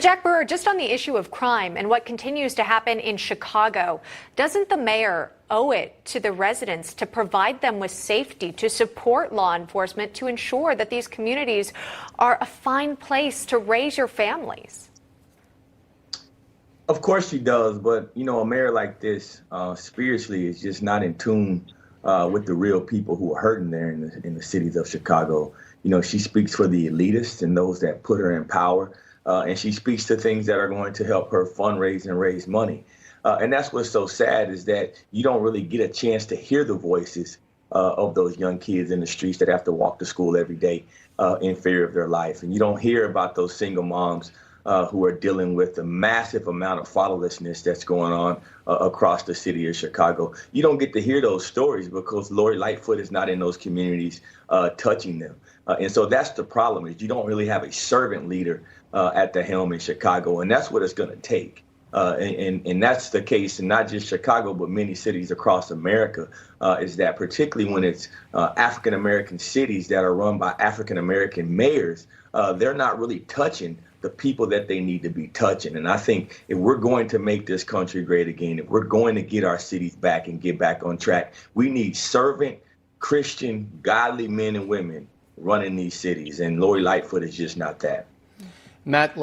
Jack Brewer, just on the issue of crime and what continues to happen in Chicago, doesn't the mayor owe it to the residents to provide them with safety, to support law enforcement, to ensure that these communities are a fine place to raise your families? Of course she does, but a mayor like this, spiritually, is just not in tune with the real people who are hurting there in the cities of Chicago. She speaks for the elitists and those that put her in power, and she speaks to things that are going to help her fundraise and raise money. And that's what's so sad, is that you don't really get a chance to hear the voices of those young kids in the streets that have to walk to school every day in fear of their life. And you don't hear about those single moms who are dealing with the massive amount of fatherlessness that's going on across the city of Chicago. You don't get to hear those stories because Lori Lightfoot is not in those communities touching them. And so that's the problem, is you don't really have a servant leader at the helm in Chicago, and that's what it's going to take. And that's the case in not just Chicago, but many cities across America, is that particularly when it's African-American cities that are run by African-American mayors, they're not really touching the people that they need to be touching. And I think if we're going to make this country great again, if we're going to get our cities back and get back on track, we need servant, Christian, godly men and women running these cities. And Lori Lightfoot is just not that. Matt.